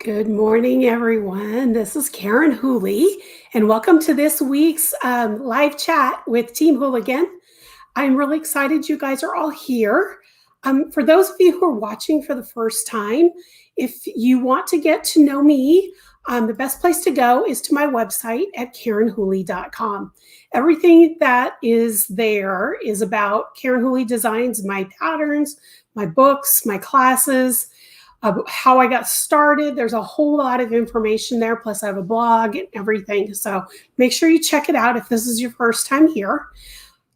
Good morning, everyone. This is Karen Hooley, and welcome to this week's live chat with Team Hooligan. I'm really excited you guys are all here. For those of you who are watching for the first time, if you want to get to know me, the best place to go is to my website at KarenHooley.com. Everything that is there is about Karen Hooley Designs, my patterns, my books, my classes, how I got started. There's a whole lot of information there. Plus I have a blog and everything. So make sure you check it out if this is your first time here.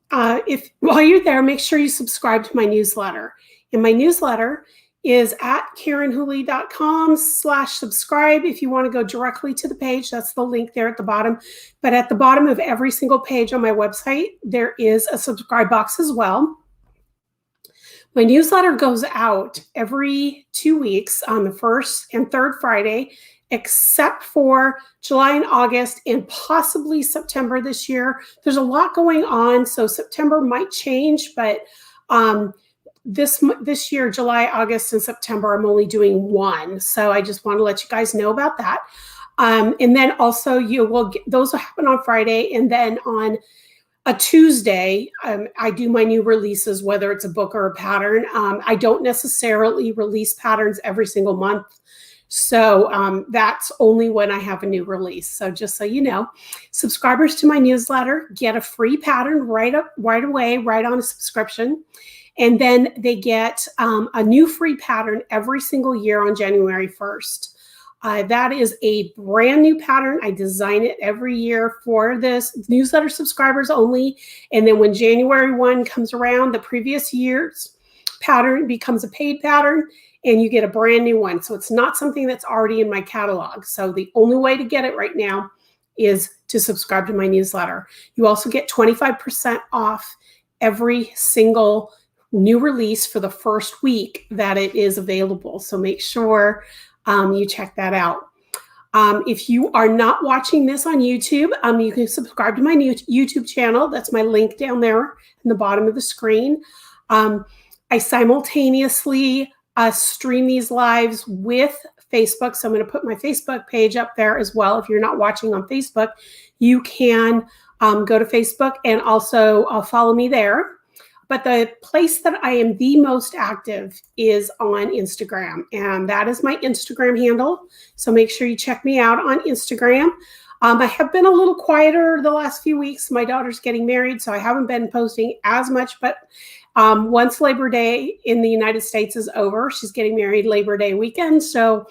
While you're there, make sure you subscribe to my newsletter. And my newsletter is at KarenHooley.com/subscribe. If you want to go directly to the page, that's the link there at the bottom. But at the bottom of every single page on my website, there is a subscribe box as well. My newsletter goes out every 2 weeks on the first and third Friday, except for July and August and possibly September this year. There's a lot going on, so September might change, but this year, July, August, and September, I'm only doing one. So I just want to let you guys know about that. And then also those will happen on Friday, and then on a Tuesday, I do my new releases, whether it's a book or a pattern. I don't necessarily release patterns every single month. So that's only when I have a new release. So just so you know, subscribers to my newsletter get a free pattern right away, right on a subscription. And then they get a new free pattern every single year on January 1st. That is a brand new pattern. I design it every year for this newsletter subscribers only. And then when January 1 comes around, the previous year's pattern becomes a paid pattern and you get a brand new one. So it's not something that's already in my catalog. So the only way to get it right now is to subscribe to my newsletter. You also get 25% off every single new release for the first week that it is available. So make sure you check that out. If you are not watching this on YouTube, you can subscribe to my new YouTube channel. That's my link down there in the bottom of the screen. I simultaneously stream these lives with Facebook. So I'm going to put my Facebook page up there as well. If you're not watching on Facebook, you can go to Facebook and also follow me there. But the place that I am the most active is on Instagram, and that is my Instagram handle. So make sure you check me out on Instagram. I have been a little quieter the last few weeks. My daughter's getting married, so I haven't been posting as much. But once Labor Day in the United States is over, she's getting married Labor Day weekend. So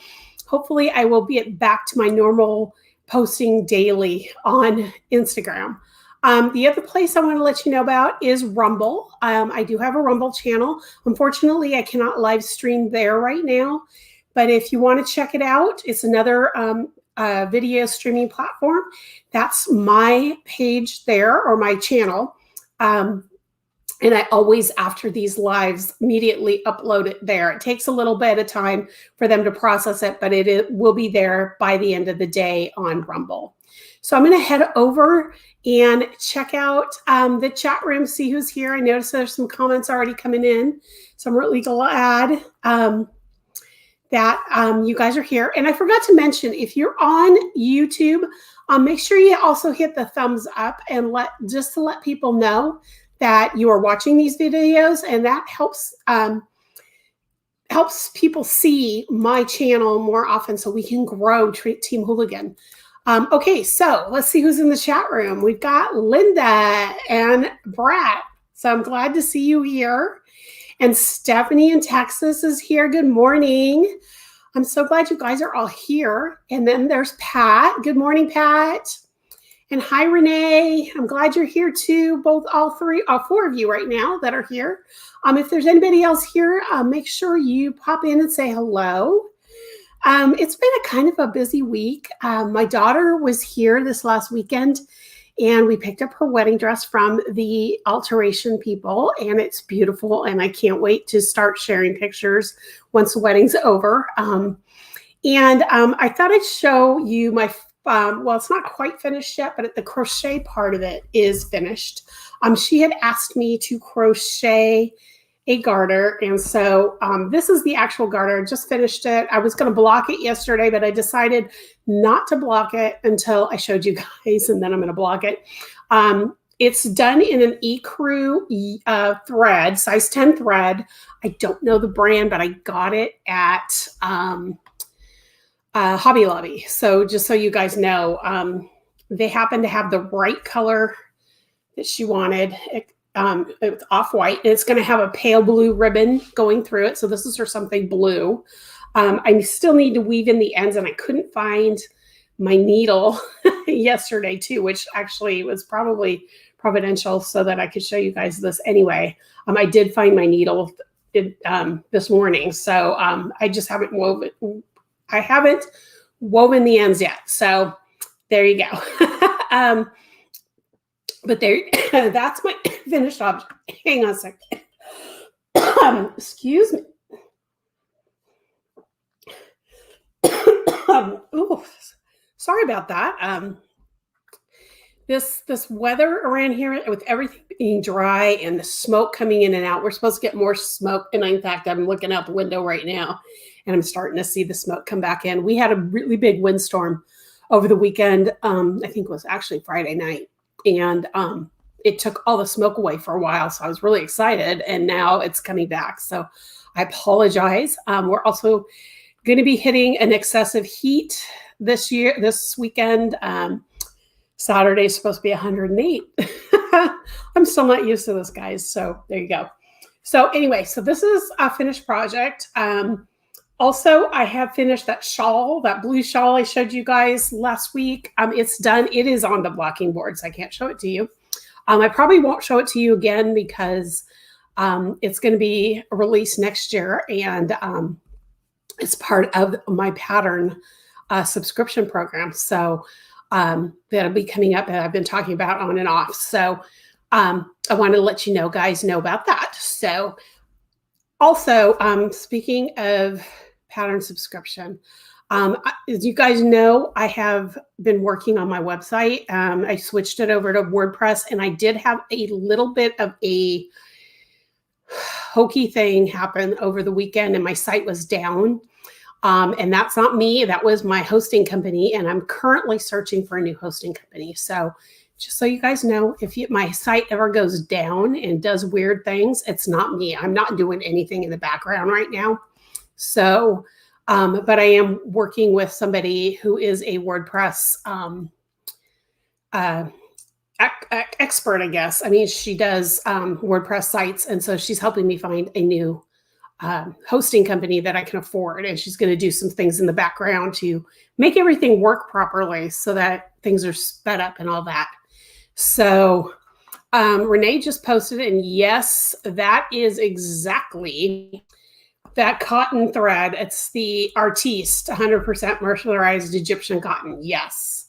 hopefully I will be back to my normal posting daily on Instagram. The other place I want to let you know about is Rumble. I do have a Rumble channel. Unfortunately, I cannot live stream there right now. But if you want to check it out, it's another video streaming platform. That's my page there, or my channel. And I always, after these lives, immediately upload it there. It takes a little bit of time for them to process it, but it will be there by the end of the day on Rumble. So I'm going to head over and check out the chat room, see who's here. I noticed there's some comments already coming in. So I'm really glad that you guys are here. And I forgot to mention, if you're on YouTube, make sure you also hit the thumbs up and just to let people know that you are watching these videos, and that helps people see my channel more often so we can grow Team Hooligan. Okay, so let's see who's in the chat room. We've got Linda and Brat. So I'm glad to see you here. And Stephanie in Texas is here. Good morning. I'm so glad you guys are all here. And then there's Pat. Good morning, Pat. And hi, Renee. I'm glad you're here too. All four of you right now that are here. If there's anybody else here, make sure you pop in and say hello. It's been a kind of a busy week. My daughter was here this last weekend, and we picked up her wedding dress from the alteration people, and it's beautiful, and I can't wait to start sharing pictures once the wedding's over. I thought I'd show you my well, it's not quite finished yet, but the crochet part of it is finished. She had asked me to crochet a garter. And so this is the actual garter. I just finished it. I was going to block it yesterday, but I decided not to block it until I showed you guys, and then I'm going to block it. It's done in an ecru thread, size 10 thread. I don't know the brand, but I got it at Hobby Lobby. So just so you guys know, they happen to have the right color that she wanted. It's off-white, and it's going to have a pale blue ribbon going through it. So this is for something blue. I still need to weave in the ends, and I couldn't find my needle yesterday too, which actually was probably providential so that I could show you guys this anyway. I did find my needle this morning, so I just haven't woven. I haven't woven the ends yet. So there you go. But there, that's my finished object. Hang on a second. Excuse me. Ooh, sorry about that. This weather around here, with everything being dry and the smoke coming in and out, we're supposed to get more smoke. And in fact, I'm looking out the window right now, and I'm starting to see the smoke come back in. We had a really big windstorm over the weekend. I think it was actually Friday night. And it took all the smoke away for a while. So I was really excited. And now it's coming back. So I apologize. We're also going to be hitting an excessive heat this weekend. Saturday is supposed to be 108. I'm still not used to this, guys. So there you go. So anyway, so this is a finished project. Also, I have finished that shawl, that blue shawl I showed you guys last week. It's done. It is on the blocking board, so I can't show it to you. I probably won't show it to you again because it's going to be released next year, and it's part of my pattern subscription program. So that'll be coming up, that I've been talking about on and off. So I wanted to let you guys know about that. So also, speaking of pattern subscription, as you guys know, I have been working on my website. I switched it over to WordPress, and I did have a little bit of a hokey thing happen over the weekend, and my site was down. And that's not me. That was my hosting company, and I'm currently searching for a new hosting company. So just so you guys know, if my site ever goes down and does weird things, it's not me. I'm not doing anything in the background right now. So, but I am working with somebody who is a WordPress expert, I guess. I mean, she does WordPress sites, and so she's helping me find a new hosting company that I can afford. And she's going to do some things in the background to make everything work properly so that things are sped up and all that. So Renee just posted it, and yes, that is exactly that cotton thread. It's the Artiste 100% mercerized Egyptian cotton. Yes,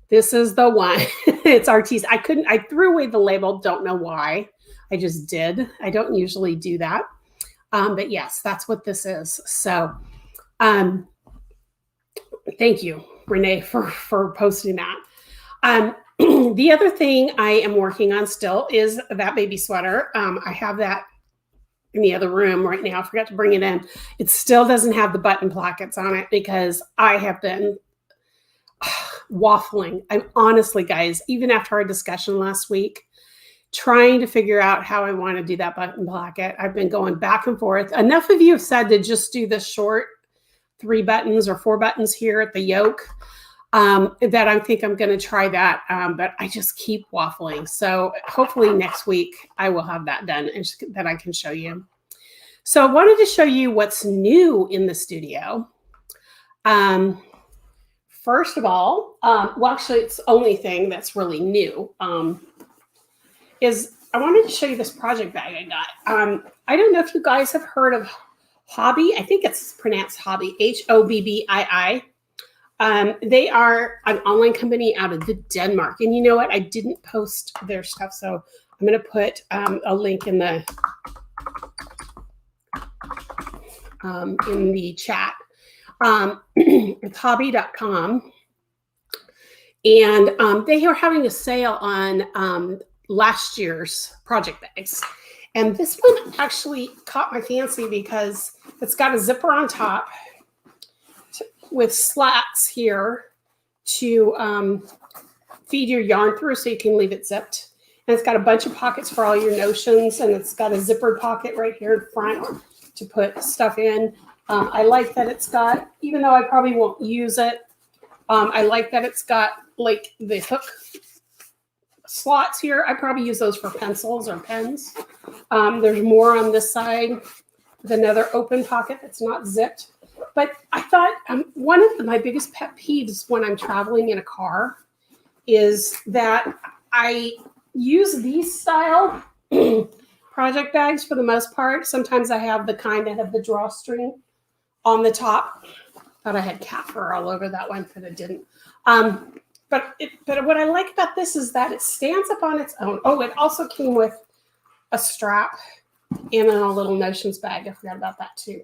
this is the one. It's Artiste. I threw away the label. Don't know why. I just did. I don't usually do that. But yes, that's what this is. So thank you, Renee, for posting that. The other thing I am working on still is that baby sweater. I have that in the other room right now. I forgot to bring it in. It still doesn't have the button plackets on it because I have been waffling. I'm honestly, guys, even after our discussion last week, trying to figure out how I want to do that button placket. I've been going back and forth. Enough of you have said to just do the short 3 buttons or 4 buttons here at the yoke that I think I'm going to try that. But I just keep waffling. So hopefully next week I will have that done and that I can show you. So I wanted to show you what's new in the studio. First of all, well, actually it's the only thing that's really new. Is I wanted to show you this project bag I got. I don't know if you guys have heard of Hobbii. I think it's pronounced Hobbii, Hobbii. They are an online company out of Denmark. And you know what? I didn't post their stuff, so I'm going to put a link in the chat. It's hobbii.com. And they are having a sale on last year's project bags. And this one actually caught my fancy because it's got a zipper on top with slats here to feed your yarn through so you can leave it zipped. And it's got a bunch of pockets for all your notions, and it's got a zippered pocket right here in front to put stuff in. I like that it's got, even though I probably won't use it, I like that it's got like the hook slots here. I probably use those for pencils or pens. There's more on this side with another open pocket that's not zipped. But I thought one of my biggest pet peeves when I'm traveling in a car is that I use these style project bags for the most part. Sometimes I have the kind that have the drawstring on the top. Thought I had cat fur all over that one, but it didn't. But what I like about this is that it stands up on its own. Oh, it also came with a strap and a little notions bag. I forgot about that too.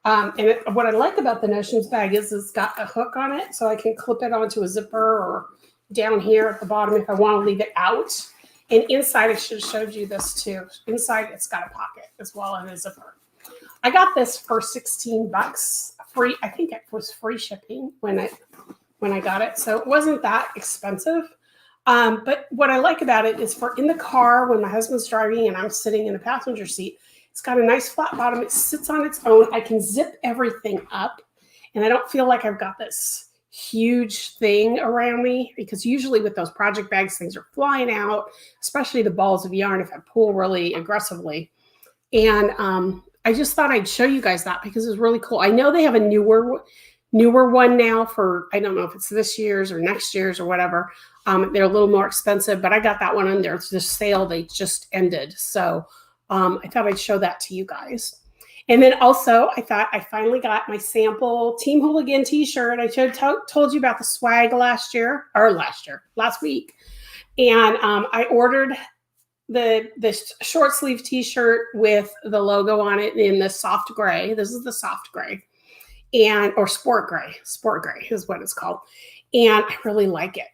What I like about the notions bag is it's got a hook on it, so I can clip it onto a zipper or down here at the bottom if I want to leave it out. And inside, I should have showed you this too. Inside, it's got a pocket as well as a zipper. I got this for $16 free. I think it was free shipping when I got it, so it wasn't that expensive. But what I like about it is for in the car when my husband's driving and I'm sitting in the passenger seat, it's got a nice flat bottom. It sits on its own. I can zip everything up, and I don't feel like I've got this huge thing around me, because usually with those project bags, things are flying out, especially the balls of yarn if I pull really aggressively. And I just thought I'd show you guys that because it's really cool. I know they have a newer one now for, I don't know if it's this year's or next year's or whatever. They're a little more expensive, but I got that one on there. It's the sale they just ended. So I thought I'd show that to you guys. And then also, I thought I finally got my sample Team Hooligan t-shirt. I told you about the swag last week. And I ordered the short sleeve t-shirt with the logo on it in the soft gray. This is the soft gray, or sport gray. Sport gray is what it's called. And I really like it.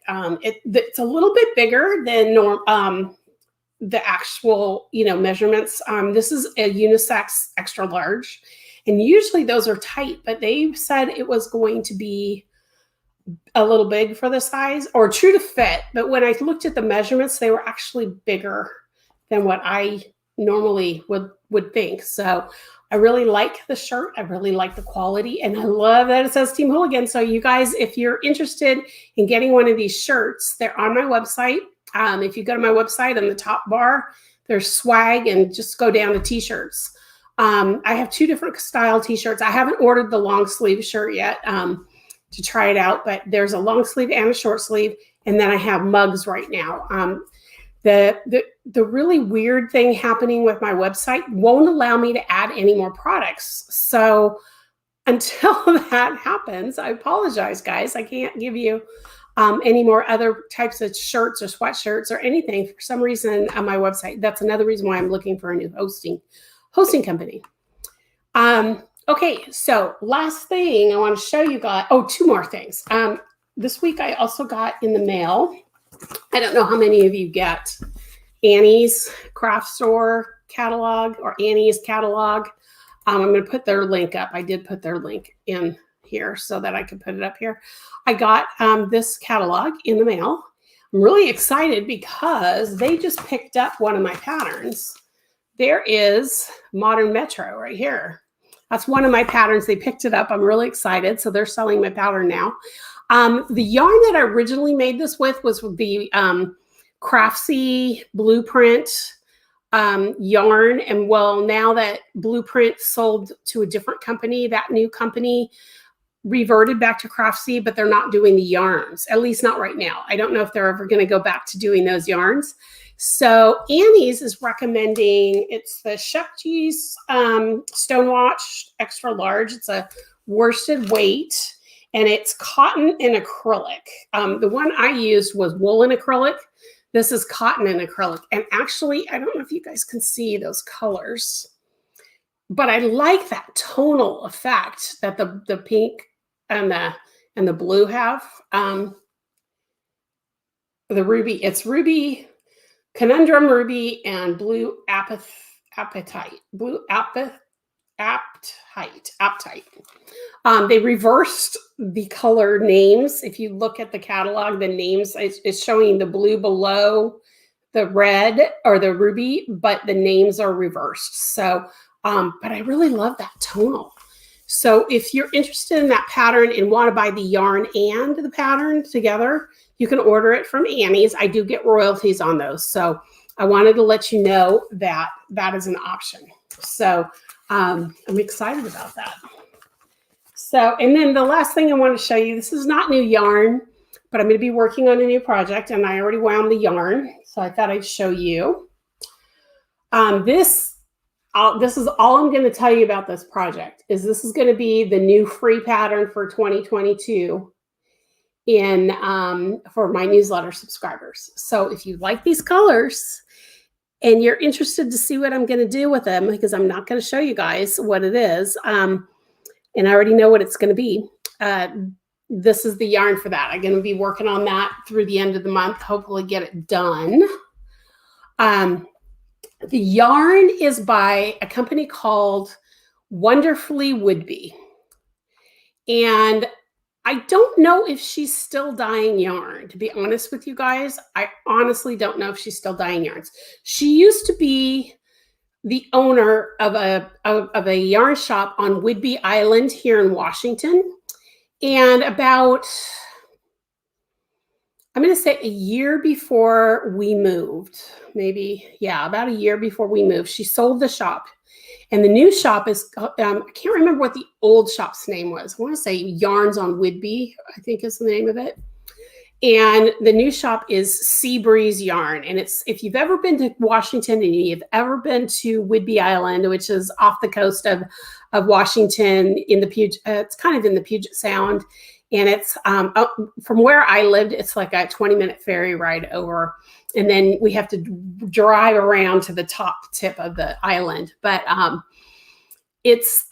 It's a little bit bigger than the actual, measurements. This is a unisex extra large, and usually those are tight, but they said it was going to be a little big for the size or true to fit. But when I looked at the measurements, they were actually bigger than what I normally would think. So I really like the shirt. I really like the quality, and I love that it says Team Hooligan. So you guys, if you're interested in getting one of these shirts, they're on my website. If you go to my website on the top bar, there's swag, and just go down to t-shirts. I have two different style t-shirts. I haven't ordered the long sleeve shirt yet to try it out, but there's a long sleeve and a short sleeve. And then I have mugs right now. The really weird thing happening with my website won't allow me to add any more products. So until that happens, I apologize, guys. I can't give you any more other types of shirts or sweatshirts or anything for some reason on my website. That's another reason why I'm looking for a new hosting company. Okay, so last thing I want to show you guys. Oh, two more things. This week I also got in the mail. I don't know how many of you get Annie's craft store catalog or Annie's catalog. I'm going to put their link up. I did put their link in here so that I could put it up here. I got this catalog in the mail. I'm really excited because they just picked up one of my patterns. There is Modern Metro right here. That's one of my patterns. They picked it up. I'm really excited. So they're selling my pattern now. The yarn that I originally made this with was the Craftsy Blueprint yarn. And well, now that Blueprint sold to a different company, that new company reverted back to Craftsy, but they're not doing the yarns, at least not right now. I don't know if they're ever going to go back to doing those yarns. So Annie's is recommending, it's the Shepty's Stonewatch Extra Large. It's a worsted weight, and it's cotton and acrylic. The one I used was woolen acrylic. This is cotton and acrylic. And actually, I don't know if you guys can see those colors, but I like that tonal effect that the pink and the blue have. The ruby, it's ruby, conundrum ruby, and blue Appetite. Aptite. They reversed the color names. If you look at the catalog, the names it's showing the blue below the red or the ruby, but the names are reversed. So, but I really love that tonal. So if you're interested in that pattern and want to buy the yarn and the pattern together, you can order it from Annie's. I do get royalties on those. So I wanted to let you know that that is an option. So I'm excited about that. So, and then the last thing I want to show you, this is not new yarn, but I'm going to be working on a new project and I already wound the yarn. So I thought I'd show you. This is all I'm going to tell you about this project is this is going to be the new free pattern for 2022 for my newsletter subscribers. So if you like these colors and you're interested to see what I'm going to do with them, because I'm not going to show you guys what it is, and I already know what it's going to be. This is the yarn for that. I'm going to be working on that through the end of the month, hopefully get it done. The yarn is by a company called Wonderfully Would-Be. And I don't know if she's still dyeing yarn, to be honest with you guys. I honestly don't know if she's still dyeing yarns. She used to be the owner of a yarn shop on Whidbey Island here in Washington. And about, I'm going to say a year before we moved, maybe, yeah, about a year before we moved, she sold the shop. And the new shop is, I can't remember what the old shop's name was. I want to say Yarns on Whidbey, I think is the name of it. And the new shop is Sea Breeze Yarn. And it's, if you've ever been to Washington and you've ever been to Whidbey Island, which is off the coast of Washington in the Puget, it's kind of in the Puget Sound. And it's from where I lived, it's like a 20-minute ferry ride over. And then we have to drive around to the top tip of the island. But it's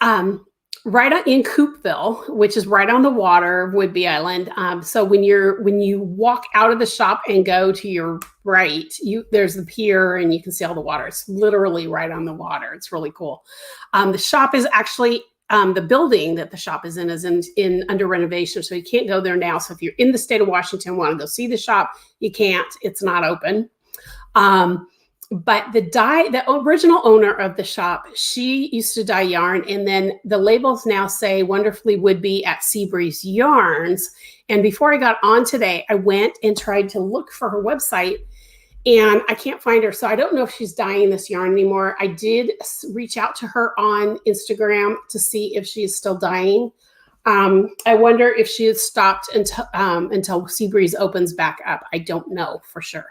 right in Coopville, which is right on the water of Whidbey Island. So when you walk out of the shop and go to your right, there's the pier and you can see all the water. It's literally right on the water. It's really cool. The shop is actually the building that the shop is in under renovation, so you can't go there now. So if you're in the state of Washington, want to go see the shop, you can't. It's not open. But the original owner of the shop, she used to dye yarn, and then the labels now say Wonderfully Would-Be at Sea Breeze Yarns. And before I got on today, I went and tried to look for her website, and I can't find her. So I don't know if she's dyeing this yarn anymore. I did reach out to her on Instagram to see if she is still dyeing. I wonder if she has stopped until Sea Breeze opens back up. I don't know for sure.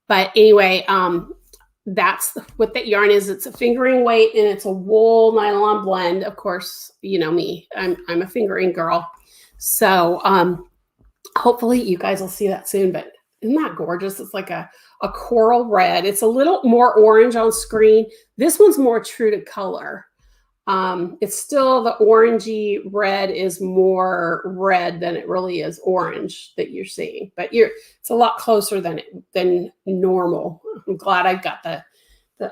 But anyway, that's what that yarn is. It's a fingering weight and it's a wool nylon blend. Of course, you know me, I'm a fingering girl. So hopefully you guys will see that soon. But isn't that gorgeous? It's like a coral red. It's a little more orange on screen. This one's more true to color. It's still the orangey red is more red than it really is orange that you're seeing, but it's a lot closer than normal. I'm glad I've got the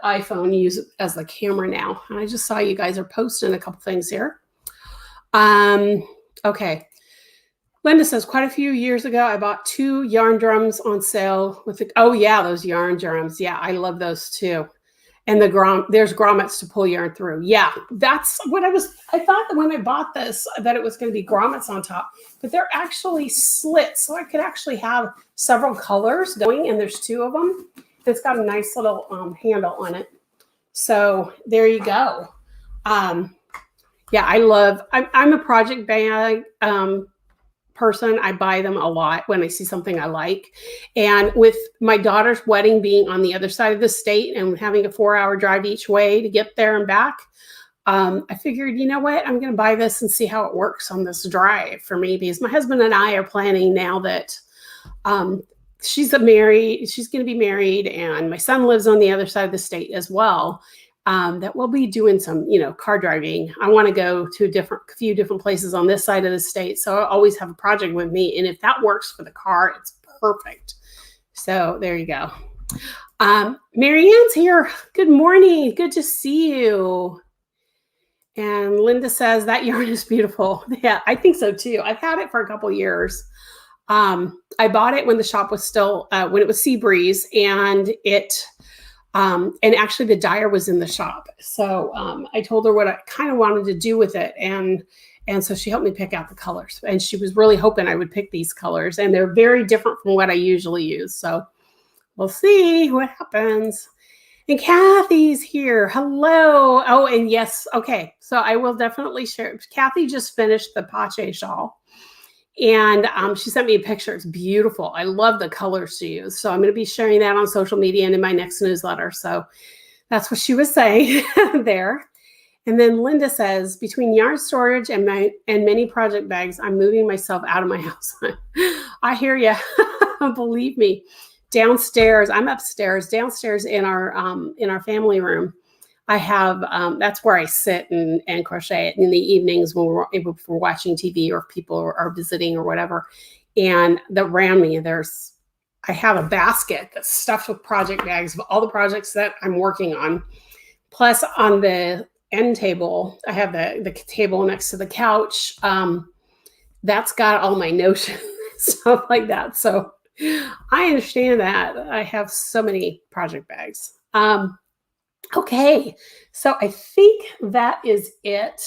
iPhone used as the camera now. And I just saw you guys are posting a couple things here. Okay. Linda says, quite a few years ago, I bought 2 yarn drums on sale with oh yeah, those yarn drums. Yeah, I love those too. And there's grommets to pull yarn through. Yeah, that's what I thought that when I bought this, that it was going to be grommets on top, but they're actually slits. So I could actually have several colors going, and there's 2 of them. It's got a nice little handle on it. So there you go. Yeah, I'm a project bag person. I buy them a lot when I see something I like. And with my daughter's wedding being on the other side of the state and having a 4-hour drive each way to get there and back, I figured, you know what, I'm going to buy this and see how it works on this drive for me, because my husband and I are planning now that she's going to be married, and my son lives on the other side of the state as well. That we'll be doing some, car driving. I want to go to a few different places on this side of the state. So I always have a project with me. And if that works for the car, it's perfect. So there you go. Marianne's here. Good morning. Good to see you. And Linda says that yarn is beautiful. Yeah, I think so too. I've had it for a couple years. I bought it when the shop was still, when it was Sea Breeze, and and actually the dyer was in the shop. So I told her what I kind of wanted to do with it. And so she helped me pick out the colors. And she was really hoping I would pick these colors. And they're very different from what I usually use. So we'll see what happens. And Kathy's here. Hello. Oh, and yes. Okay. So I will definitely share. Kathy just finished the Pache shawl. And she sent me a picture. It's beautiful. I love the colors she used. So I'm going to be sharing that on social media and in my next newsletter. So that's what she was saying there. And then Linda says, between yarn storage and many project bags, I'm moving myself out of my house. I hear you. Believe me. Downstairs, I'm upstairs. Downstairs in our family room, I have, that's where I sit and crochet in the evenings when we're watching TV or if people are visiting or whatever. And around me, I have a basket that's stuffed with project bags of all the projects that I'm working on. Plus on the end table, I have the table next to the couch. That's got all my notions, stuff like that. So I understand that. I have so many project bags. Okay, so I think that is it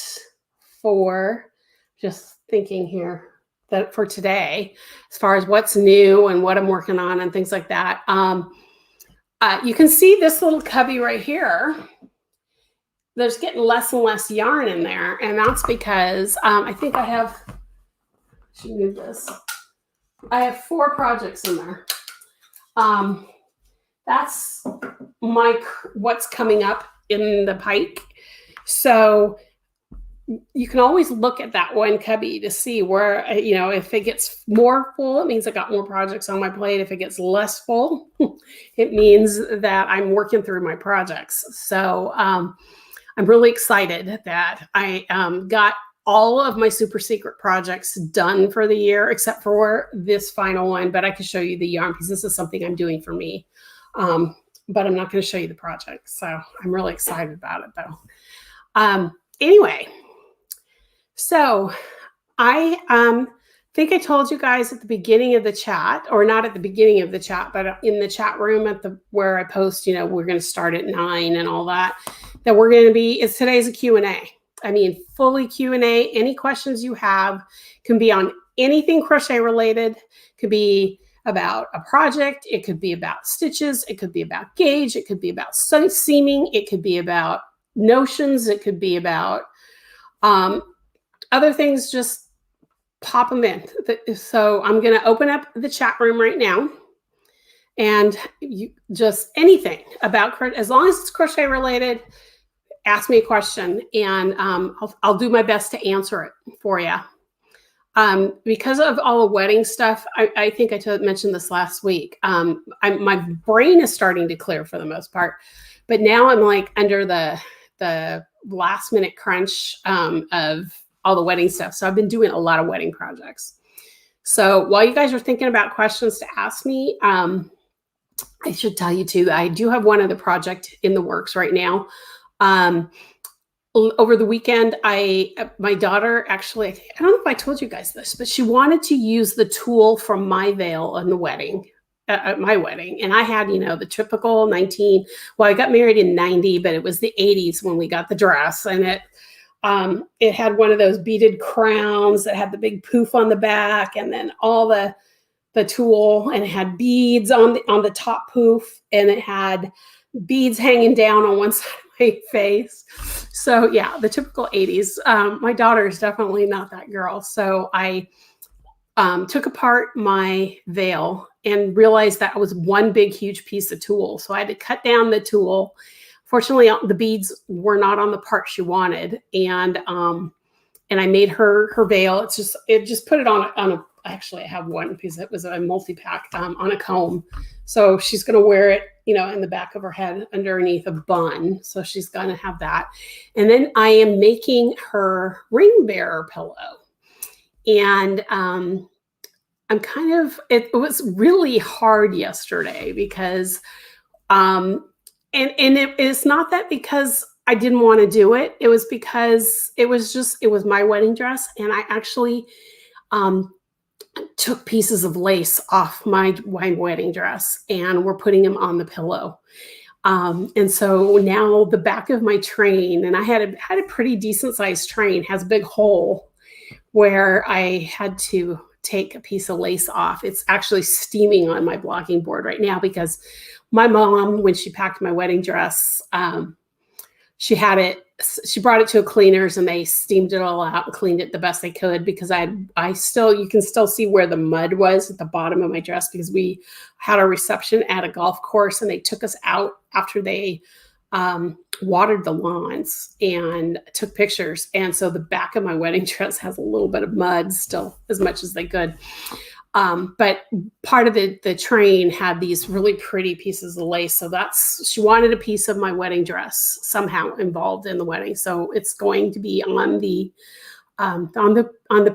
for just thinking here that for today, as far as what's new and what I'm working on and things like that. You can see this little cubby right here. There's getting less and less yarn in there, and that's because I think I have. I should move this. I have 4 projects in there. That's what's coming up in the pike. So you can always look at that one cubby to see where, if it gets more full, it means I got more projects on my plate. If it gets less full, it means that I'm working through my projects. So I'm really excited that I got all of my super secret projects done for the year, except for this final one. But I can show you the yarn because this is something I'm doing for me. But I'm not going to show you the project. So I'm really excited about it though. Anyway, so I think I told you guys at the beginning of the chat, or not at the beginning of the chat, but in the chat room where I post, we're going to start at 9 and all that we're going to be, today's a Q&A. I mean, fully Q&A. Any questions you have can be on anything crochet related, could be about a project. It could be about stitches. It could be about gauge. It could be about seaming. It could be about notions. It could be about other things. Just pop them in. So I'm going to open up the chat room right now, and just anything about, as long as it's crochet related, ask me a question, and I'll do my best to answer it for you. Because of all the wedding stuff, I think I mentioned this last week. My brain is starting to clear for the most part, but now I'm like under the last minute crunch of all the wedding stuff. So I've been doing a lot of wedding projects. So while you guys are thinking about questions to ask me, I should tell you too that I do have one other project in the works right now. Over the weekend, my daughter actually, I don't know if I told you guys this, but she wanted to use the tulle from my veil on the wedding, at my wedding. And I had, the typical I got married in 90, but it was the 80s when we got the dress. And it had one of those beaded crowns that had the big poof on the back, and then all the tulle, and it had beads on the top poof, and it had beads hanging down on one side of my face. So yeah, the typical 80s. My daughter is definitely not that girl. So I took apart my veil and realized that was one big, huge piece of tulle. So I had to cut down the tulle. Fortunately, the beads were not on the part she wanted. And I made her veil. It just put it on a actually, I have one because it was a multi-pack on a comb. So she's going to wear it, in the back of her head underneath a bun. So she's going to have that. And then I am making her ring bearer pillow. And it was really hard yesterday because And it's not that because I didn't want to do it. It was because it was my wedding dress, and I actually um, took pieces of lace off my wedding dress, and we're putting them on the pillow. And so now the back of my train, and I had a pretty decent sized train, has a big hole where I had to take a piece of lace off. It's actually steaming on my blocking board right now because my mom, when she packed my wedding dress, she brought it to a cleaners and they steamed it all out and cleaned it the best they could, because you can still see where the mud was at the bottom of my dress, because we had a reception at a golf course and they took us out after they watered the lawns and took pictures. And so the back of my wedding dress has a little bit of mud still, as much as they could. But part of the train had these really pretty pieces of lace. So she wanted a piece of my wedding dress somehow involved in the wedding. So it's going to be on the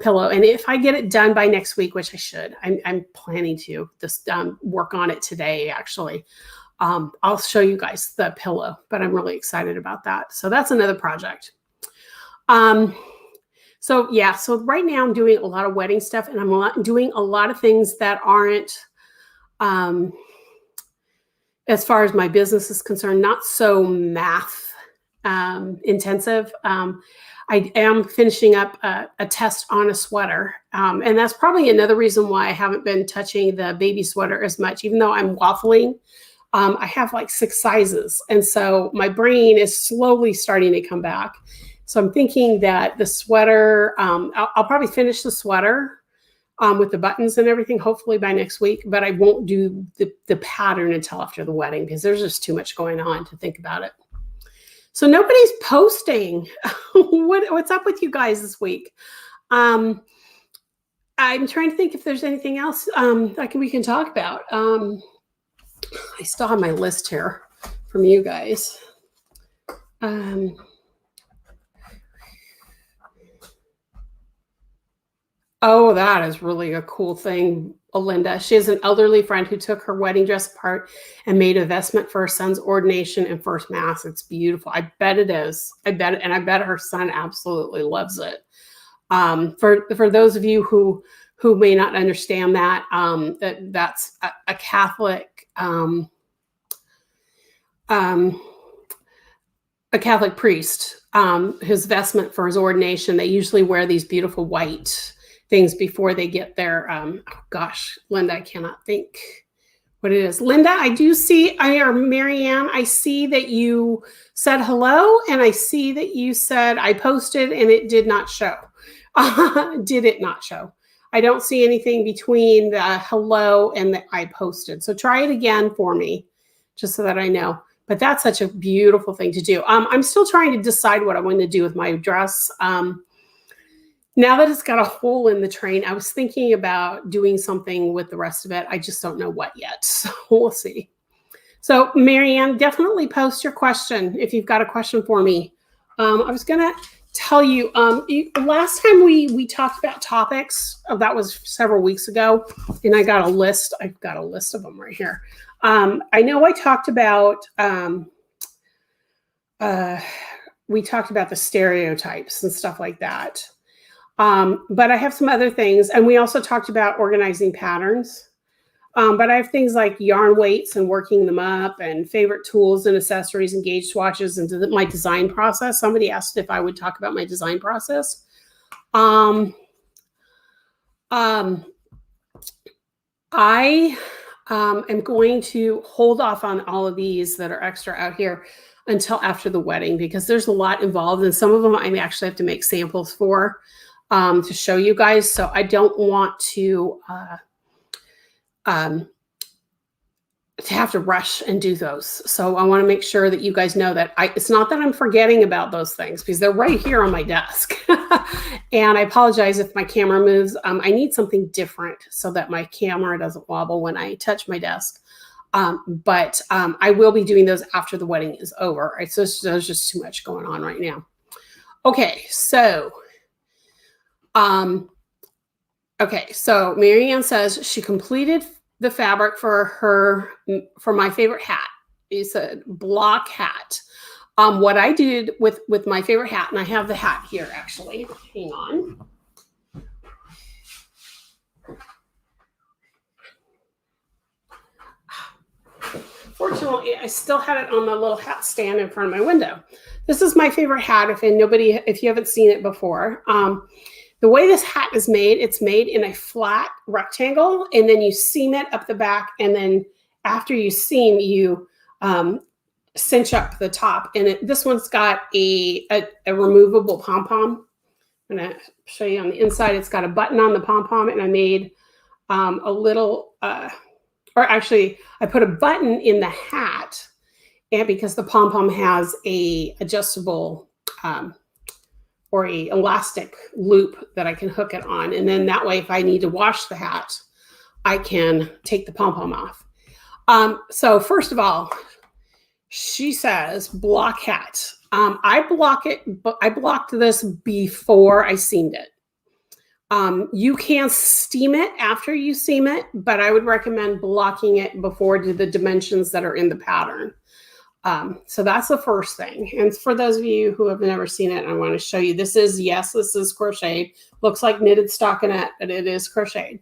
pillow. And if I get it done by next week, which I should, I'm planning to just work on it today, actually. I'll show you guys the pillow, but I'm really excited about that. So that's another project. So right now I'm doing a lot of wedding stuff, and I'm doing a lot of things that aren't, as far as my business is concerned, not so math intensive. I am finishing up a test on a sweater. And that's probably another reason why I haven't been touching the baby sweater as much, even though I'm waffling. I have like 6 sizes. And so my brain is slowly starting to come back. So I'm thinking that the sweater, I'll probably finish the sweater with the buttons and everything, hopefully by next week, but I won't do the pattern until after the wedding, because there's just too much going on to think about it. So nobody's posting. What's up with you guys this week? I'm trying to think if there's anything else we can talk about. I still have my list here from you guys. Oh, that is really a cool thing, Linda. She has an elderly friend who took her wedding dress apart and made a vestment for her son's ordination and first mass. It's beautiful. I bet it is. I bet her son absolutely loves it. For those of you who may not understand that, that's a Catholic priest, his vestment for his ordination. They usually wear these beautiful white things before they get their, Linda, I cannot think what it is. Linda, I do see, or Marianne, I see that you said hello, and I see that you said I posted and it did not show. Did it not show? I don't see anything between the hello and the I posted. So try it again for me, just so that I know. But that's such a beautiful thing to do. I'm still trying to decide what I want to do with my dress. Now that it's got a hole in the train, I was thinking about doing something with the rest of it. I just don't know what yet. So we'll see. So Marianne, definitely post your question if you've got a question for me. I was going to tell you, last time we talked about topics, that was several weeks ago, and I got a list. I've got a list of them right here. I know I talked about, we talked about the stereotypes and stuff like that. But I have some other things, and we also talked about organizing patterns. But I have things like yarn weights and working them up, and favorite tools and accessories and gauge swatches, and my design process. Somebody asked if I would talk about my design process. I am going to hold off on all of these that are extra out here until after the wedding, because there's a lot involved, and some of them I actually have to make samples for to show you guys. So I don't want to have to rush and do those. So I want to make sure that you guys know that it's not that I'm forgetting about those things, because they're right here on my desk. And I apologize if my camera moves. I need something different so that my camera doesn't wobble when I touch my desk. But I will be doing those after the wedding is over. Right? So there's just too much going on right now. Okay, so Marianne says she completed the fabric for my favorite hat. it's a block hat. What I did with my favorite hat, and I have the hat here actually. Hang on. Fortunately, I still had it on the little hat stand in front of my window. This is my favorite hat. If you haven't seen it before, the way this hat is made, it's made in a flat rectangle, and then you seam it up the back, and then after you seam, you cinch up the top. And this one's got a removable pom-pom. I'm going to show you on the inside. It's got a button on the pom-pom, and I made a little, or actually, I put a button in the hat, and because the pom-pom has a adjustable or a elastic loop that I can hook it on. And then that way, if I need to wash the hat, I can take the pom-pom off. So first of all, she says block hat. I blocked this before I seamed it. You can steam it after you seam it, but I would recommend blocking it before the dimensions that are in the pattern. So that's the first thing. And for those of you who have never seen it, I want to show you. This is crocheted. Looks like knitted stockinette, but it is crocheted.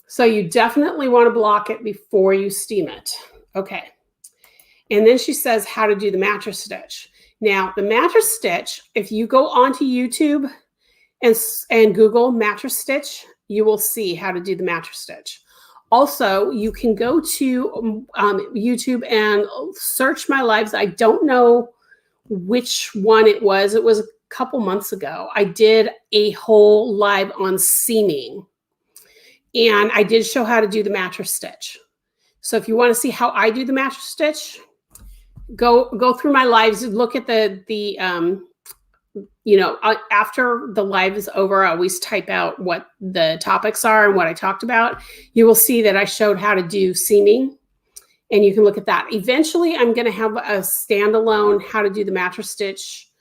So you definitely want to block it before you steam it. Okay. And then she says how to do the mattress stitch. Now, the mattress stitch, if you go onto YouTube and Google mattress stitch, you will see how to do the mattress stitch. Also, you can go to YouTube and search my lives. I don't know which one it was. It was a couple months ago. I did a whole live on seaming, and I did show how to do the mattress stitch. So if you want to see how I do the mattress stitch, go through my lives and look at after the live is over, I always type out what the topics are and what I talked about. You will see that I showed how to do seaming, and you can look at that. Eventually, I'm going to have a standalone how to do the mattress stitch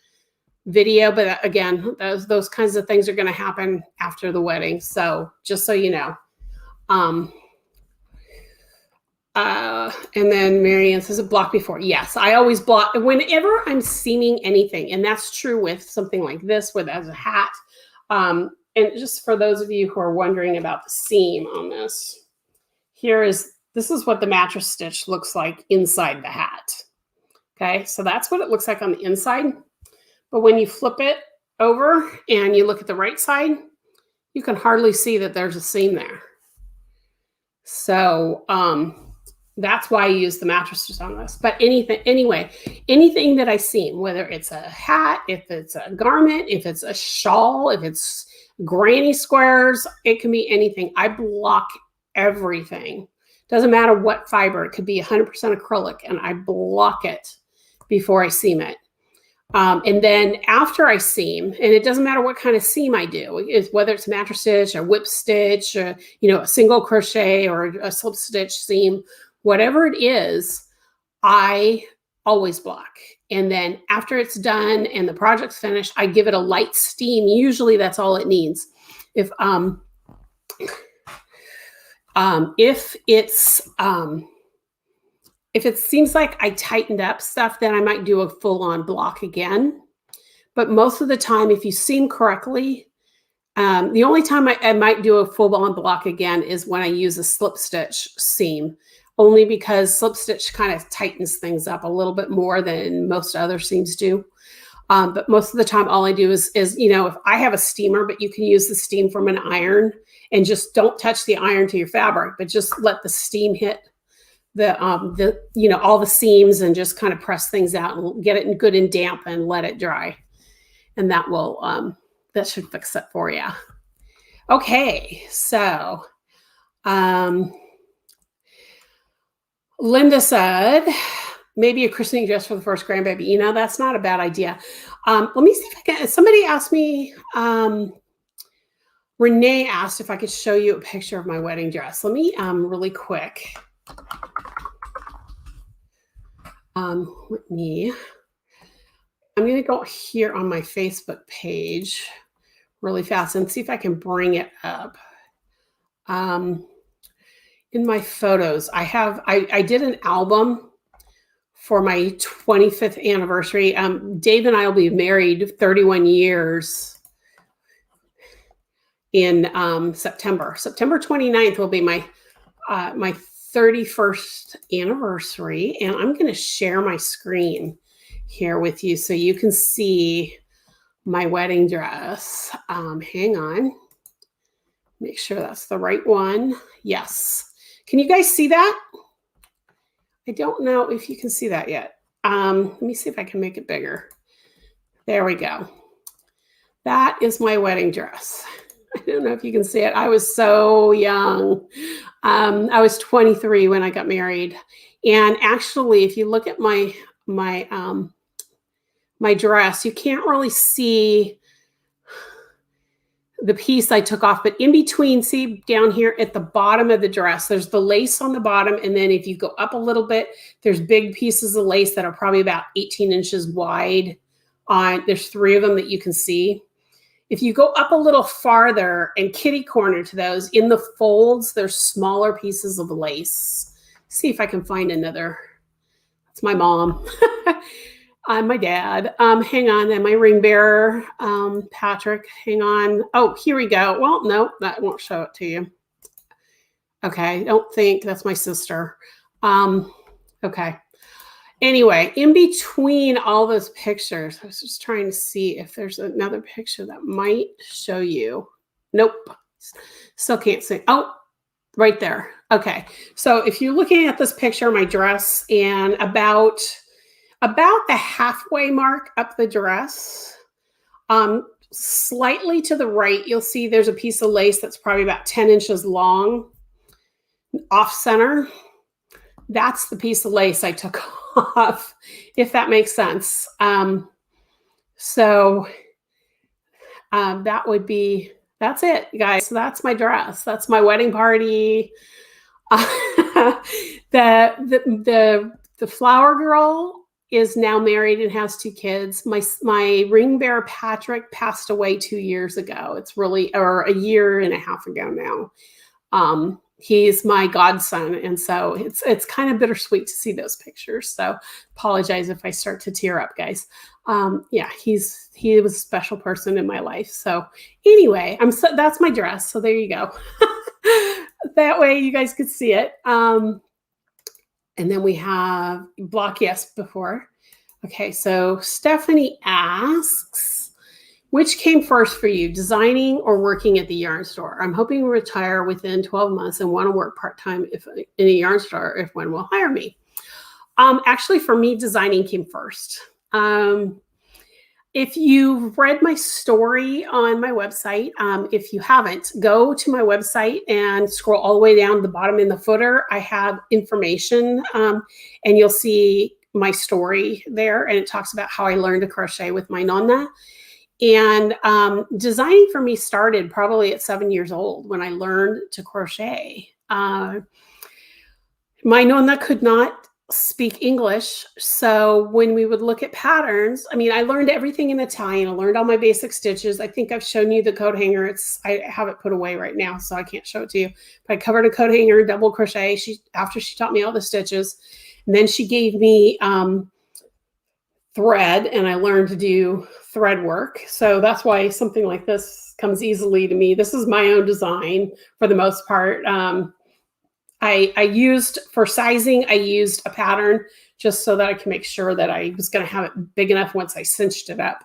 video, but again, those kinds of things are going to happen after the wedding. So just so you know. And then Marianne says a block before. Yes, I always block whenever I'm seaming anything. And that's true with something like this, as a hat. And just for those of you who are wondering about the seam on this, this is what the mattress stitch looks like inside the hat. Okay, so that's what it looks like on the inside. But when you flip it over and you look at the right side, you can hardly see that there's a seam there. So, that's why I use the mattresses on this. But anything that I seam, whether it's a hat, if it's a garment, if it's a shawl, if it's granny squares, it can be anything. I block everything. Doesn't matter what fiber. It could be 100% acrylic, and I block it before I seam it. And then after I seam, and it doesn't matter what kind of seam I do, whether it's a mattress stitch, a whip stitch, a single crochet or a slip stitch seam, whatever it is, I always block. And then after it's done and the project's finished, I give it a light steam. Usually that's all it needs. If it seems like I tightened up stuff, then I might do a full-on block again. But most of the time, if you seam correctly, the only time I might do a full-on block again is when I use a slip stitch seam, only because slip stitch kind of tightens things up a little bit more than most other seams do. But most of the time, all I do is if I have a steamer, but you can use the steam from an iron, and just don't touch the iron to your fabric, but just let the steam hit all the seams and just kind of press things out and get it good and damp and let it dry. And that will, that should fix it for you. Okay. So, Linda said, maybe a christening dress for the first grandbaby. That's not a bad idea. Let me see if I can, somebody asked me, Renee asked if I could show you a picture of my wedding dress. Let me, really quick. I'm going to go here on my Facebook page really fast and see if I can bring it up. in my photos, I did an album for my 25th anniversary. Dave and I will be married 31 years in September. September 29th will be my 31st anniversary. And I'm going to share my screen here with you so you can see my wedding dress. Hang on. Make sure that's the right one. Yes. Can you guys see that? I don't know if you can see that yet. Let me see if I can make it bigger. There we go. That is my wedding dress. I don't know if you can see it. I was so young. I was 23 when I got married. And actually, if you look at my dress, you can't really see the piece I took off, but in between, see down here at the bottom of the dress, there's the lace on the bottom. And then if you go up a little bit, there's big pieces of lace that are probably about 18 inches wide. There's 3 of them that you can see. If you go up a little farther and kitty corner to those, in the folds, there's smaller pieces of lace. See if I can find another. That's my mom. I'm my dad. Hang on. And my ring bearer, Patrick. Hang on. Oh, here we go. Well, no, that won't show it to you. Okay. I don't think that's my sister. Okay. Anyway, in between all those pictures, I was just trying to see if there's another picture that might show you. Nope. Still can't see. Oh, right there. Okay. So if you're looking at this picture of my dress, and about the halfway mark up the dress, slightly to the right, you'll see there's a piece of lace that's probably about 10 inches long, off center. That's the piece of lace I took off, if that makes sense. That's it, guys. So that's my dress. That's my wedding party. The flower girl is now married and has 2 kids. My ring bearer, Patrick, passed away 2 years ago. Or a year and a half ago now. He's my godson. And so it's kind of bittersweet to see those pictures. So apologize if I start to tear up, guys. Yeah, he was a special person in my life. So anyway, that's my dress. So there you go. That way you guys could see it. And then we have block yes before. Okay, so Stephanie asks, which came first for you, designing or working at the yarn store? I'm hoping to retire within 12 months and want to work part-time in a yarn store if one will hire me. Actually, for me, designing came first. If you've read my story on my website, if you haven't, go to my website and scroll all the way down to the bottom in the footer. I have information and you'll see my story there. And it talks about how I learned to crochet with my nonna. And designing for me started probably at 7 years old when I learned to crochet. My nonna could not speak English. So when we would look at patterns, I mean, I learned everything in Italian. I learned all my basic stitches. I think I've shown you the coat hanger. I have it put away right now, so I can't show it to you. But I covered a coat hanger, double crochet. After she taught me all the stitches, and then she gave me thread, and I learned to do thread work. So that's why something like this comes easily to me. This is my own design for the most part. I used, for sizing, I used a pattern just so that I can make sure that I was going to have it big enough once I cinched it up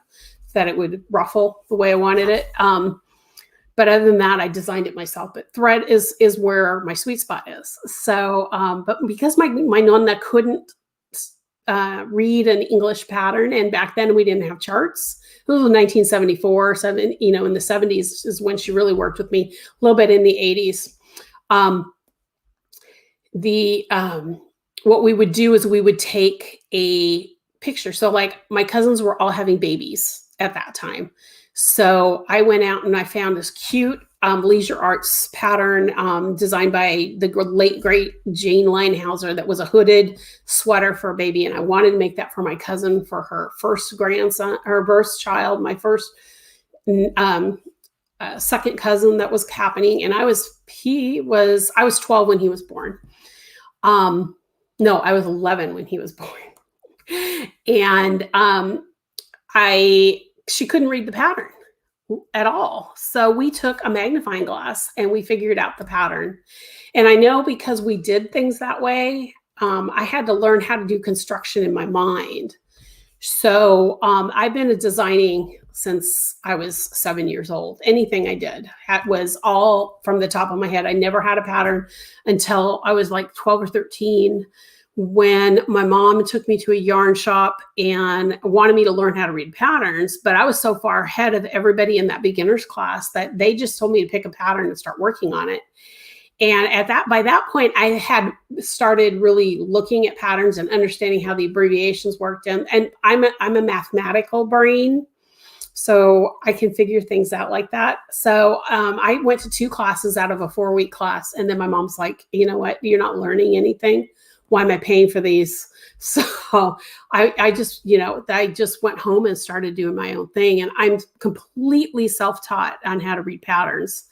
that it would ruffle the way I wanted it. But other than that, I designed it myself. But thread is where my sweet spot is. So, but because my nonna couldn't read an English pattern, and back then we didn't have charts. It was 1974, in the 70s is when she really worked with me, a little bit in the 80s. What we would do is we would take a picture. So like my cousins were all having babies at that time. So I went out and I found this cute leisure arts pattern designed by the late great Jane Linehauser that was a hooded sweater for a baby. And I wanted to make that for my cousin for her first grandson, her first child, my first second cousin that was happening, and I was 12 when he was born. No, I was 11 when he was born. And she couldn't read the pattern at all. So we took a magnifying glass and we figured out the pattern. And I know because we did things that way, I had to learn how to do construction in my mind. So I've been designing since I was 7 years old. Anything I did was all from the top of my head. I never had a pattern until I was like 12 or 13, when my mom took me to a yarn shop and wanted me to learn how to read patterns. But I was so far ahead of everybody in that beginner's class that they just told me to pick a pattern and start working on it. And by that point, I had started really looking at patterns and understanding how the abbreviations worked. And I'm a mathematical brain, so I can figure things out like that. So I went to 2 classes out of a 4-week class. And then my mom's like, you know what? You're not learning anything. Why am I paying for these? So I just went home and started doing my own thing. And I'm completely self-taught on how to read patterns.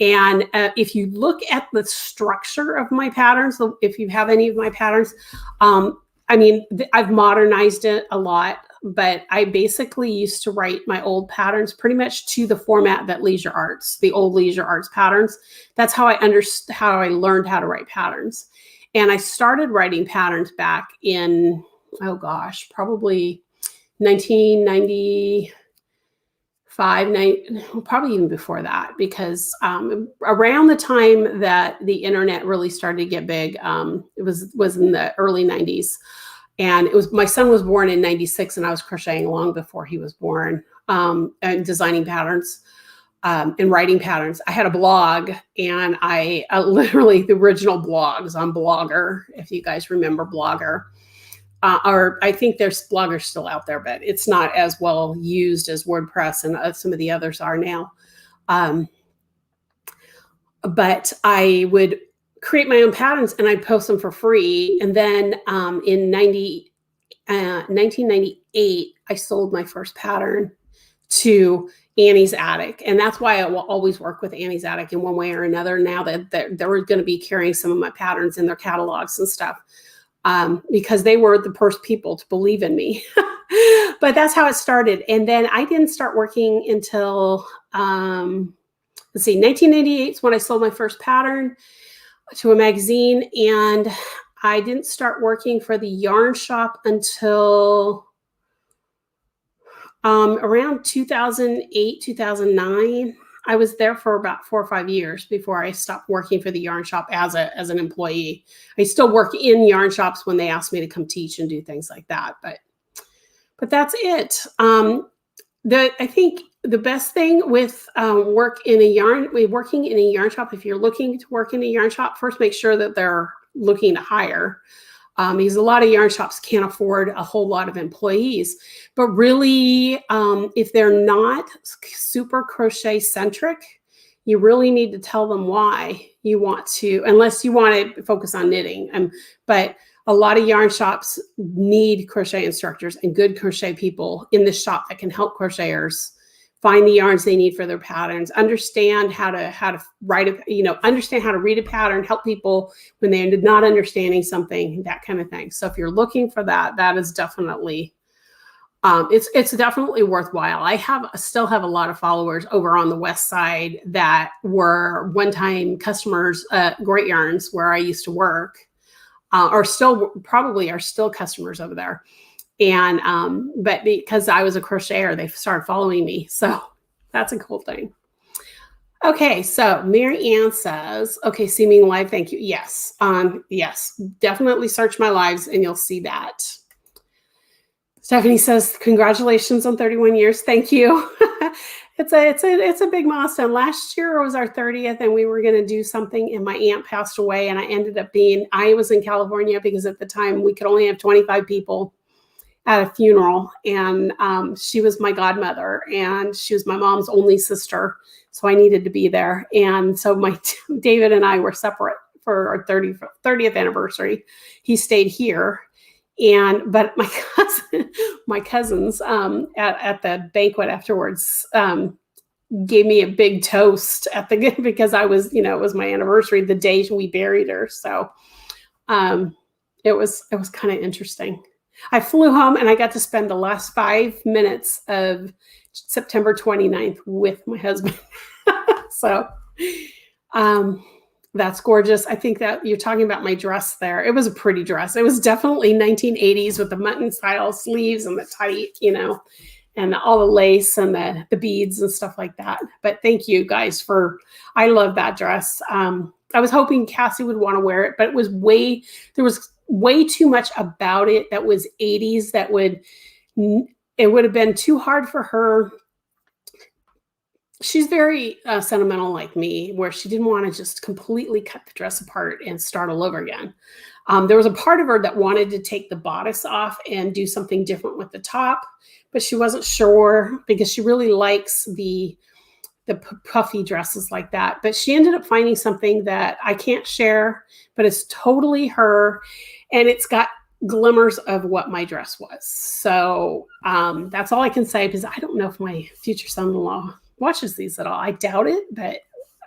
And if you look at the structure of my patterns, if you have any of my patterns, I've modernized it a lot, but I basically used to write my old patterns pretty much to the format that the old Leisure Arts patterns. That's how I learned how to write patterns. And I started writing patterns back in, probably 1990. Probably even before that, because around the time that the internet really started to get big, it was in the early 90s. And my son was born in 96, and I was crocheting long before he was born, and designing patterns and writing patterns. I had a blog, and I literally the original blogs on Blogger, if you guys remember Blogger. Or I think there's bloggers still out there, but it's not as well used as WordPress and some of the others are now. But I would create my own patterns and I'd post them for free. And then in 1998, I sold my first pattern to Annie's Attic. And that's why I will always work with Annie's Attic in one way or another, now that they were going to be carrying some of my patterns in their catalogs and stuff. Because they were the first people to believe in me. But that's how it started. And then I didn't start working until, 1988 is when I sold my first pattern to a magazine. And I didn't start working for the yarn shop until around 2008, 2009. I was there for about 4 or 5 years before I stopped working for the yarn shop as an employee. I still work in yarn shops when they ask me to come teach and do things like that. But that's it. I think the best thing with working in a yarn shop, if you're looking to work in a yarn shop, first make sure that they're looking to hire. Because a lot of yarn shops can't afford a whole lot of employees. But really, if they're not super crochet centric, you really need to tell them why you want to, unless you want to focus on knitting. But a lot of yarn shops need crochet instructors and good crochet people in the shop that can help crocheters find the yarns they need for their patterns, understand how to write understand how to read a pattern, help people when they're not understanding something, that kind of thing. So if you're looking for that, that is definitely, it's definitely worthwhile. I still have a lot of followers over on the West Side that were one-time customers at Great Yarns, where I used to work, or still probably are still customers over there. And, but because I was a crocheter, they started following me. So that's a cool thing. Okay. So Mary Ann says, okay, seeming live. Thank you. Yes. Yes, definitely search my lives and you'll see that. Stephanie says, congratulations on 31 years. Thank you. It's a big milestone. Last year was our 30th and we were going to do something and my aunt passed away and I was in California because at the time we could only have 25 people at a funeral, and she was my godmother and she was my mom's only sister, so I needed to be there. And so David and I were separate for our 30th anniversary. He stayed here, but my cousins at the banquet afterwards, gave me a big toast at the because I was, it was my anniversary, the day we buried her. So it was kind of interesting. I flew home and I got to spend the last 5 minutes of September 29th with my husband. So that's gorgeous. I think that you're talking about my dress there. It was a pretty dress. It was definitely 1980s with the mutton style sleeves and the tight, and all the lace and the beads and stuff like that. But thank you guys I love that dress. I was hoping Cassie would want to wear it, but there was way too much about it that was 80s it would have been too hard for her. She's very sentimental like me, where she didn't want to just completely cut the dress apart and start all over again. There was a part of her that wanted to take the bodice off and do something different with the top, but she wasn't sure because she really likes the puffy dresses like that. But she ended up finding something that I can't share, but it's totally her. And it's got glimmers of what my dress was. So that's all I can say, because I don't know if my future son-in-law watches these at all. I doubt it, but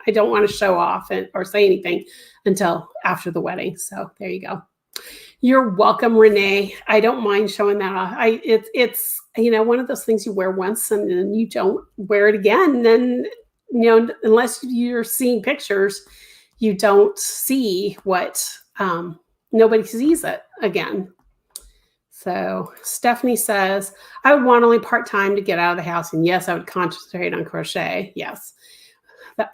I don't want to show off or say anything until after the wedding. So there you go. You're welcome, Renee. I don't mind showing that off. It's one of those things you wear once and then you don't wear it again. And then, unless you're seeing pictures, you don't see what, nobody sees it again. So Stephanie says, I would want only part-time to get out of the house. And yes, I would concentrate on crochet. Yes.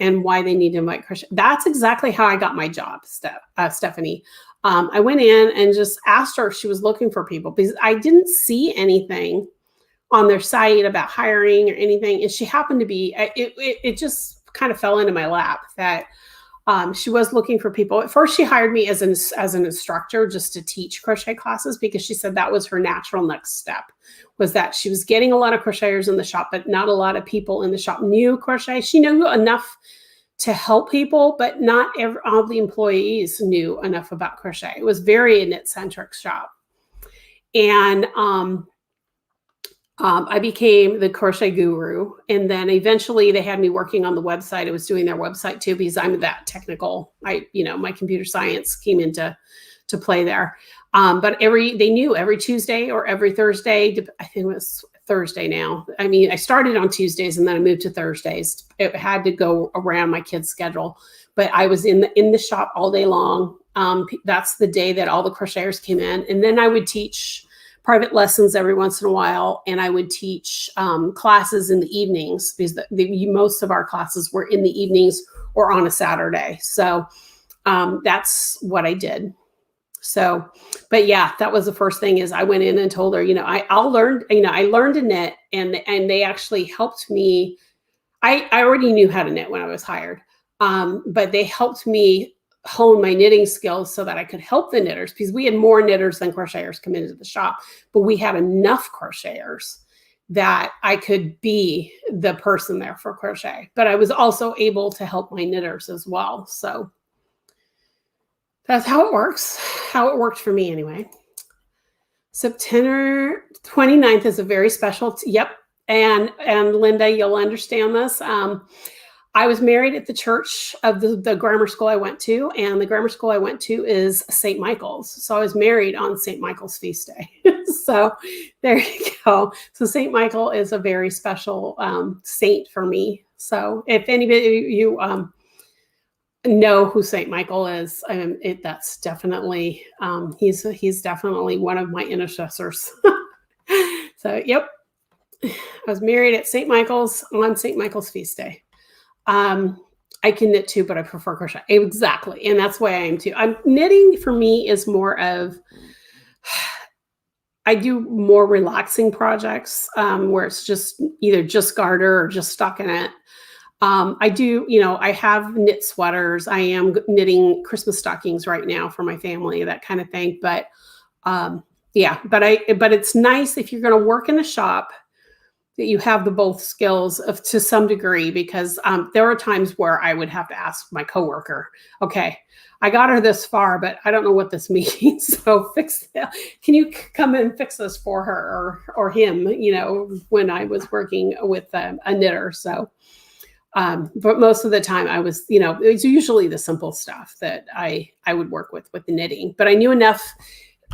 And why they need to invite crochet. That's exactly how I got my job, Stephanie. I went in and just asked her if she was looking for people, because I didn't see anything on their site about hiring or anything. And she happened to be, it just kind of fell into my lap that she was looking for people. At first, she hired me as an instructor just to teach crochet classes, because she said that was her natural next step, was that she was getting a lot of crocheters in the shop, but not a lot of people in the shop knew crochet. She knew enough to help people, but not all the employees knew enough about crochet. It was very a knit-centric shop. And I became the crochet guru. And then eventually they had me working on the website. I was doing their website too, because I'm that technical. My computer science came into play there. But they knew every Tuesday or every Thursday, I think it was Thursday now. I mean, I started on Tuesdays and then I moved to Thursdays. It had to go around my kids' schedule, but I was in the shop all day long. That's the day that all the crocheters came in. And then I would teach private lessons every once in a while. And I would teach classes in the evenings, because most of our classes were in the evenings or on a Saturday. So that's what I did. So, but yeah, that was the first thing, is I went in and told her, I learned to knit, and they actually helped me. I already knew how to knit when I was hired. But they helped me hone my knitting skills so that I could help the knitters, because we had more knitters than crocheters come into the shop, but we had enough crocheters that I could be the person there for crochet, but I was also able to help my knitters as well. So that's how it works, how it worked for me anyway. September 29th is a very special, yep. And Linda, you'll understand this. I was married at the church of the grammar school I went to, and the grammar school I went to is St. Michael's. So I was married on St. Michael's feast day. So there you go. So St. Michael is a very special saint for me. So if anybody you know who St. Michael is, that's definitely he's definitely one of my intercessors. So yep, I was married at St. Michael's on St. Michael's feast day. I can knit too, but I prefer crochet. Exactly. And that's why I am too. Knitting for me is more of, I do more relaxing projects where it's just either just garter or just stockinette. I do, I have knit sweaters. I am knitting Christmas stockings right now for my family, that kind of thing. But yeah, but it's nice if you're going to work in a shop that you have the both skills to some degree, because there are times where I would have to ask my coworker, okay, I got her this far, but I don't know what this means. So fix that. Can you come in and fix this for her or him, when I was working with a knitter. So But most of the time I was, you know, it's usually the simple stuff that I would work with the knitting. But I knew enough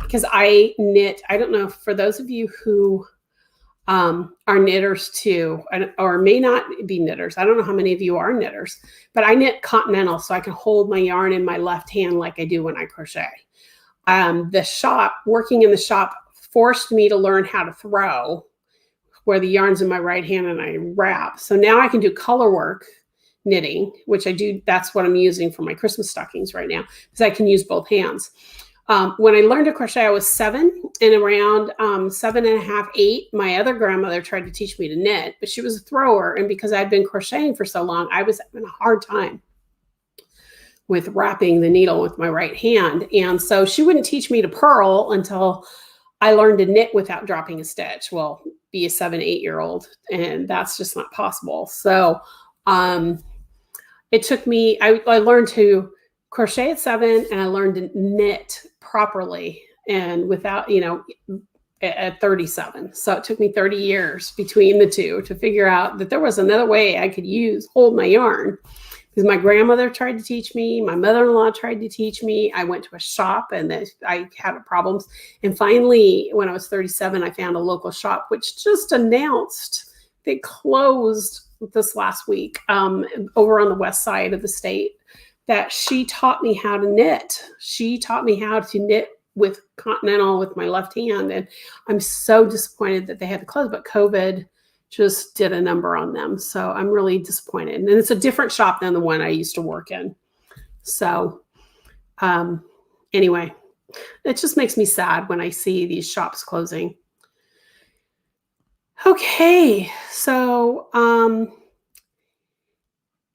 because I knit. I don't know, for those of you who are knitters too, or may not be knitters. I don't know how many of you are knitters, but I knit continental, so I can hold my yarn in my left hand like I do when I crochet. Working in the shop forced me to learn how to throw, where the yarn's in my right hand and I wrap. So now I can do color work knitting, which I do. That's what I'm using for my Christmas stockings right now, because I can use both hands. When I learned to crochet, I was 7, and around 7.5, 8, my other grandmother tried to teach me to knit, but she was a thrower. And because I'd been crocheting for so long, I was having a hard time with wrapping the needle with my right hand. And so she wouldn't teach me to purl until I learned to knit without dropping a stitch. Well, be a 7, 8-year-old, and that's just not possible. So it took me, I learned to crochet at 7, and I learned to knit properly and without, you know, at 37. So it took me 30 years between the two to figure out that there was another way I could hold my yarn, because my grandmother tried to teach me, my mother-in-law tried to teach me. I went to a shop and I had problems. And finally, when I was 37, I found a local shop which just announced they closed this last week over on the west side of the state, that she taught me how to knit. She taught me how to knit with continental with my left hand. And I'm so disappointed that they had to close, but COVID just did a number on them. So I'm really disappointed. And it's a different shop than the one I used to work in. So anyway, it just makes me sad when I see these shops closing. Okay, so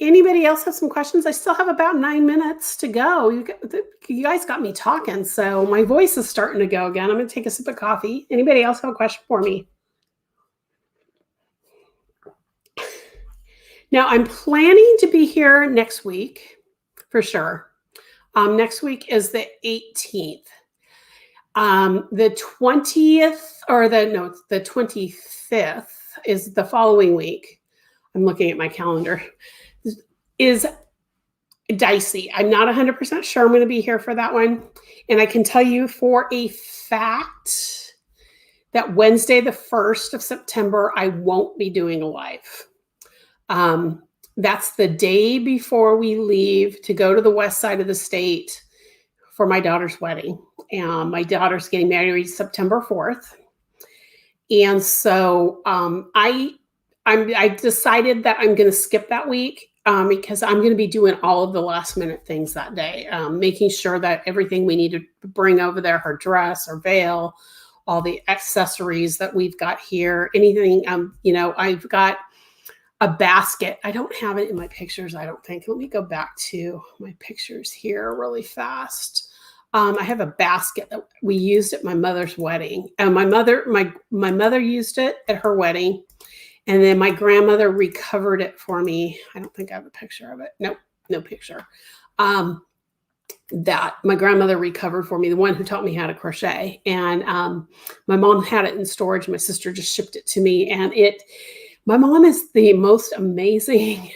anybody else have some questions? I still have about 9 minutes to go. You guys got me talking, so my voice is starting to go again. I'm going to take a sip of coffee. Anybody else have a question for me? Now, I'm planning to be here next week for sure. Next week is the 18th. The 20th, or the 25th is the following week. I'm looking at my calendar. Is dicey. I'm not 100% sure I'm going to be here for that one. And I can tell you for a fact that Wednesday, the 1st of September, I won't be doing a live. That's the day before we leave to go to the west side of the state for my daughter's wedding. My daughter's getting married September 4th. And so I decided that I'm going to skip that week because I'm going to be doing all of the last minute things that day, making sure that everything we need to bring over there, her dress, her veil, all the accessories that we've got here, anything, I've got a basket. I don't have it in my pictures, I don't think. Let me go back to my pictures here really fast. I have a basket that we used at my mother's wedding. And my mother used it at her wedding. And then my grandmother recovered it for me. I don't think I have a picture of it. Nope, no picture. That my grandmother recovered for me, the one who taught me how to crochet. And my mom had it in storage. My sister just shipped it to me. And my mom is the most amazing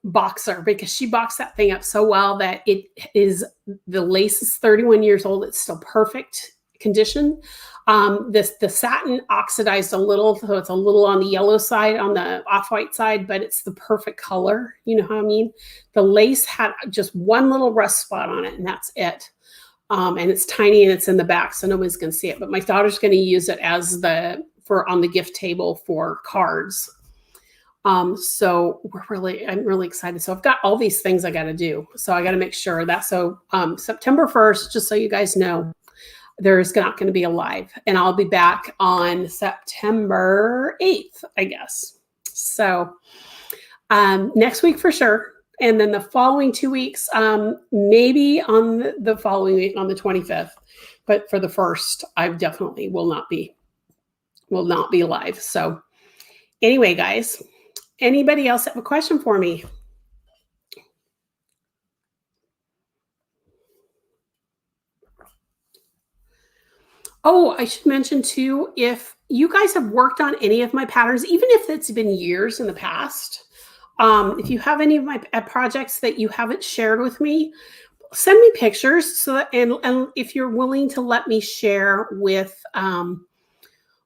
boxer, because she boxed that thing up so well that the lace is 31 years old. It's still perfect condition. The satin oxidized a little, so it's a little on the yellow side, on the off-white side, but it's the perfect color. You know how I mean? The lace had just one little rust spot on it, and that's it. And it's tiny, and it's in the back, so nobody's going to see it. But my daughter's going to use it as on the gift table for cards. So I'm really excited. So I've got all these things I got to do. So I got to make sure that. So September 1st, just so you guys know, there's not going to be a live, and I'll be back on September 8th, I guess. So next week for sure. And then the following 2 weeks, maybe on the following week on the 25th, but for the 1st, I definitely will not be live. So anyway, guys, anybody else have a question for me? Oh, I should mention too, if you guys have worked on any of my patterns, even if it's been years in the past, If you have any of my projects that you haven't shared with me, send me pictures so that, and if you're willing to let me share with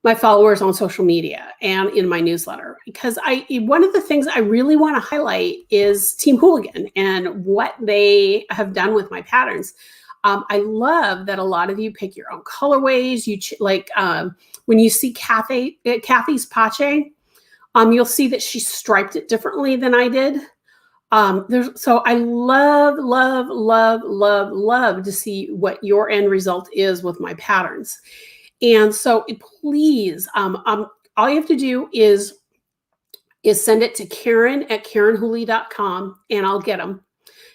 my followers on social media and in my newsletter, because one of the things I really want to highlight is Team Hooligan and what they have done with my patterns. I love that a lot of you pick your own colorways. When you see Kathy's pache, you'll see that she striped it differently than I did. So I love, love, love, love, love to see what your end result is with my patterns. And so please, all you have to do is send it to Karen@KarenHooley.com and I'll get them.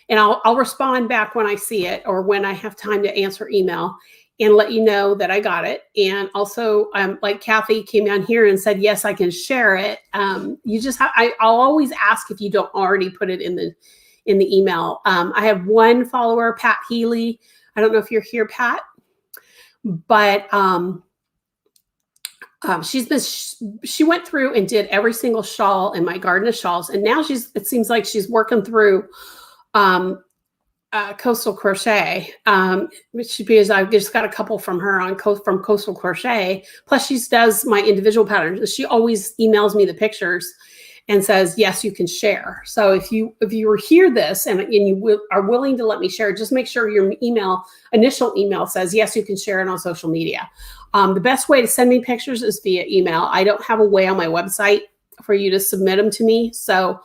And I'll respond back when I see it or when I have time to answer email and let you know that I got it. And also, like Kathy came down here and said, yes, I can share it. You just I'll always ask if you don't already put it in the email. I have one follower, Pat Healy. I don't know if you're here, Pat. But she went through and did every single shawl in my garden of shawls, and now it seems like she's working through Coastal Crochet, because I've just got a couple from her from Coastal Crochet. Plus, she does my individual patterns. She always emails me the pictures and says, yes, you can share. So if you hear this and you are willing to let me share, just make sure your initial email says, yes, you can share it on social media. The best way to send me pictures is via email. I don't have a way on my website for you to submit them to me. So,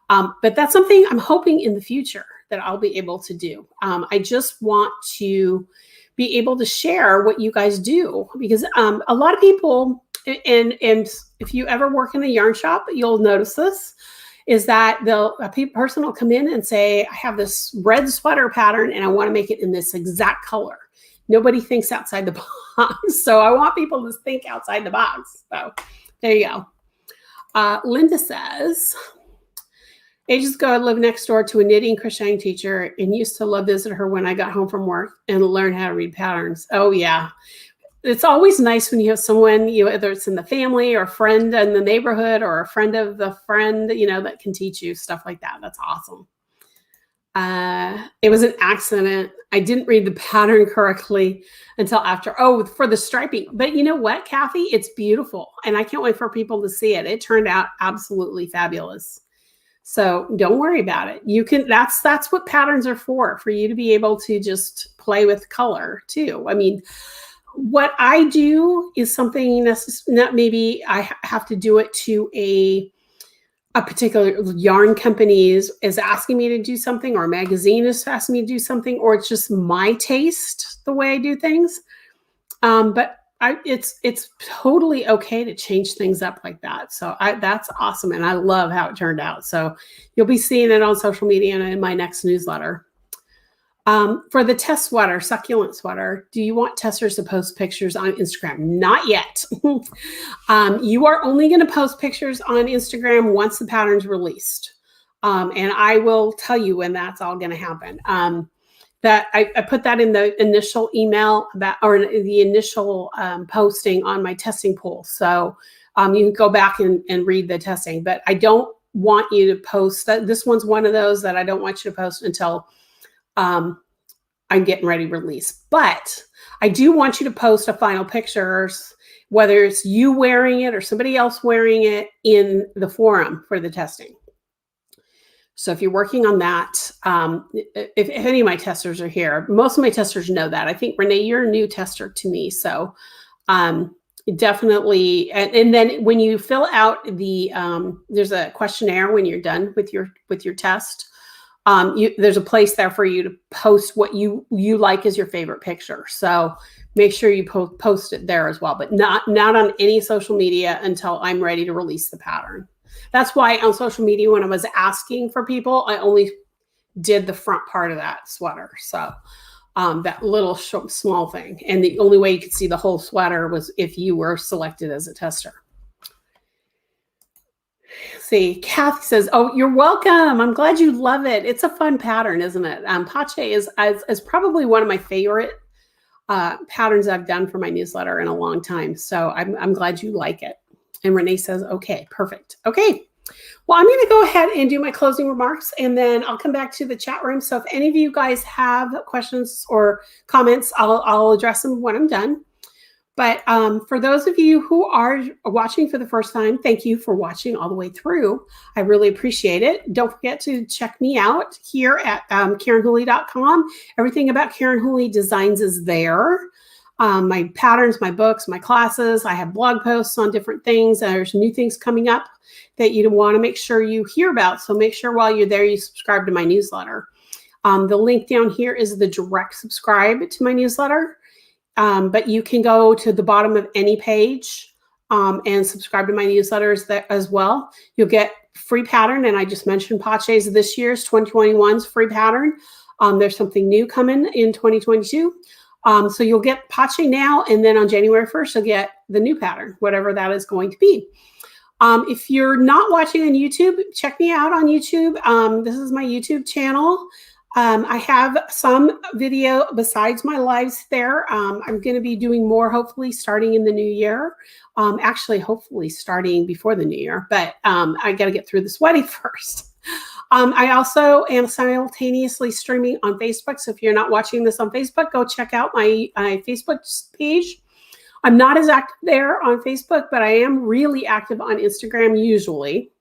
but that's something I'm hoping in the future that I'll be able to do. I just want to be able to share what you guys do, because a lot of people, and if you ever work in a yarn shop, you'll notice this, is that a person will come in and say, I have this red sweater pattern and I want to make it in this exact color. Nobody thinks outside the box. So I want people to think outside the box. So there you go. Linda says, ages ago, I lived next door to a knitting crocheting teacher and used to love visit her when I got home from work and learn how to read patterns. Oh, yeah. It's always nice when you have someone, whether it's in the family or a friend in the neighborhood or a friend of the friend, that can teach you stuff like that. That's awesome. It was an accident. I didn't read the pattern correctly until after. Oh, for the striping. But you know what, Kathy? It's beautiful. And I can't wait for people to see it. It turned out absolutely fabulous. So don't worry about it. You can, that's what patterns are for you to be able to just play with color too. I mean, what I do is something that maybe I have to do it to a particular yarn company is asking me to do something, or a magazine is asking me to do something, or it's just my taste, the way I do things. But it's totally okay to change things up like that. So that's awesome. And I love how it turned out. So you'll be seeing it on social media and in my next newsletter. For the test sweater, succulent sweater, do you want testers to post pictures on Instagram? Not yet. You are only going to post pictures on Instagram once the pattern's released. And I will tell you when that's all going to happen. That I put that in the initial email or the initial posting on my testing pool. So you can go back and read the testing, but I don't want you to post that. This one's one of those that I don't want you to post until I'm getting ready to release. But I do want you to post a final pictures, whether it's you wearing it or somebody else wearing it, in the forum for the testing. So if you're working on that, if any of my testers are here, most of my testers know that. I think, Renee, you're a new tester to me. So definitely. And then when you fill out there's a questionnaire when you're done with your test. There's a place there for you to post what you like as your favorite picture. So make sure you post it there as well, but not on any social media until I'm ready to release the pattern. That's why on social media, when I was asking for people, I only did the front part of that sweater. So that little small thing. And the only way you could see the whole sweater was if you were selected as a tester. See, Kathy says, oh, you're welcome. I'm glad you love it. It's a fun pattern, isn't it? Pache is probably one of my favorite patterns I've done for my newsletter in a long time. So I'm glad you like it. And Renee says, okay, perfect. Okay. Well, I'm going to go ahead and do my closing remarks, and then I'll come back to the chat room. So if any of you guys have questions or comments, I'll address them when I'm done. But for those of you who are watching for the first time, thank you for watching all the way through. I really appreciate it. Don't forget to check me out here at KarenHooley.com. Everything about Karen Hooley Designs is there. My patterns, my books, my classes. I have blog posts on different things. There's new things coming up that you want to make sure you hear about. So make sure while you're there, you subscribe to my newsletter. The link down here is the direct subscribe to my newsletter. But you can go to the bottom of any page and subscribe to my newsletters as well. You'll get free pattern. And I just mentioned Pache's this year's 2021's free pattern. There's something new coming in 2022. So you'll get Pache now, and then on January 1st, you'll get the new pattern, whatever that is going to be. If you're not watching on YouTube, check me out on YouTube. This is my YouTube channel. I have some video besides my lives there. I'm going to be doing more, hopefully, starting in the new year. Actually, hopefully starting before the new year, but I got to get through this wedding first. I also am simultaneously streaming on Facebook. So if you're not watching this on Facebook, go check out my Facebook page. I'm not as active there on Facebook, but I am really active on Instagram usually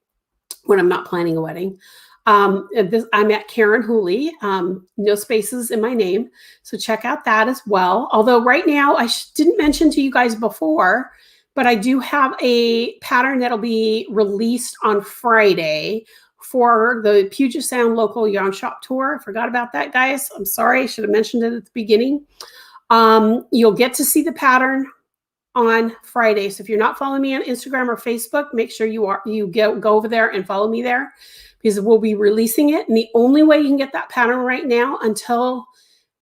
when I'm not planning a wedding. I'm at Karen Hooley, no spaces in my name. So check out that as well. Although right now, I didn't mention to you guys before, but I do have a pattern that'll be released on Friday for the Puget Sound Local Yarn Shop Tour. I forgot about that, guys. I'm sorry. I should have mentioned it at the beginning. You'll get to see the pattern on Friday. So if you're not following me on Instagram or Facebook, make sure you go over there and follow me there, because we'll be releasing it. And the only way you can get that pattern right now until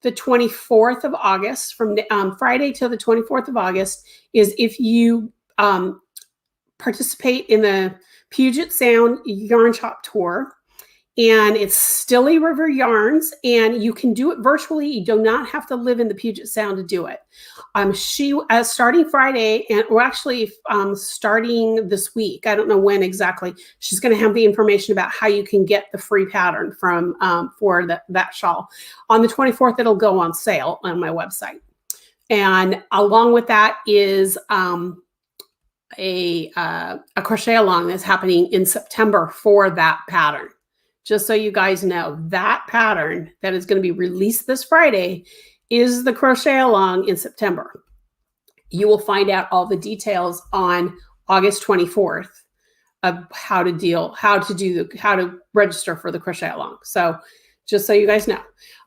the 24th of August, from Friday till the 24th of August, is if you participate in the Puget Sound Yarn Shop Tour. And it's Stilly River Yarns, and you can do it virtually. You do not have to live in the Puget Sound to do it. Starting Friday, starting this week, I don't know when exactly, she's going to have the information about how you can get the free pattern from for that shawl. On the 24th, it'll go on sale on my website. And along with that is a crochet along that's happening in September for that pattern. Just so you guys know, that pattern that is going to be released this Friday is the crochet along in September. You will find out all the details on August 24th of how to register for the crochet along. So just so you guys know,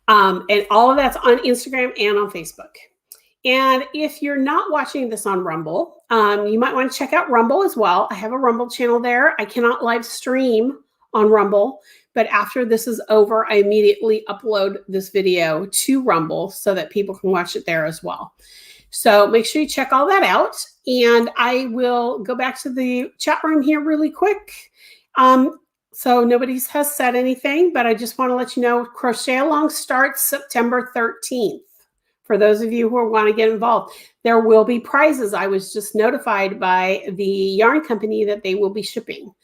and all of that's on Instagram and on Facebook. And if you're not watching this on Rumble, you might want to check out Rumble as well. I have a Rumble channel there. I cannot live stream on Rumble, but after this is over, I immediately upload this video to Rumble so that people can watch it there as well. So make sure you check all that out. And I will go back to the chat room here really quick. So nobody has said anything, but I just want to let you know, Crochet Along starts September 13th. For those of you who want to get involved, there will be prizes. I was just notified by the yarn company that they will be shipping.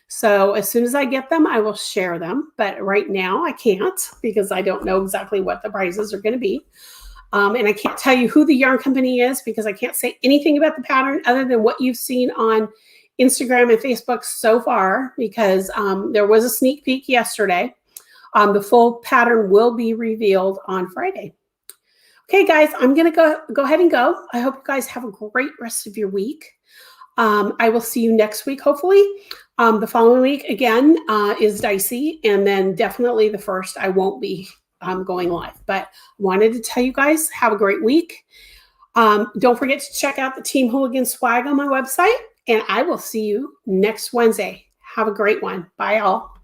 So as soon as I get them, I will share them. But right now I can't, because I don't know exactly what the prizes are going to be. And I can't tell you who the yarn company is, because I can't say anything about the pattern other than what you've seen on Instagram and Facebook so far, because there was a sneak peek yesterday. The full pattern will be revealed on Friday. Okay, guys, I'm going to go ahead and go. I hope you guys have a great rest of your week. I will see you next week, hopefully. The following week, again, is dicey. And then definitely the first, I won't be going live. But I wanted to tell you guys, have a great week. Don't forget to check out the Team Hooligan swag on my website. And I will see you next Wednesday. Have a great one. Bye, all.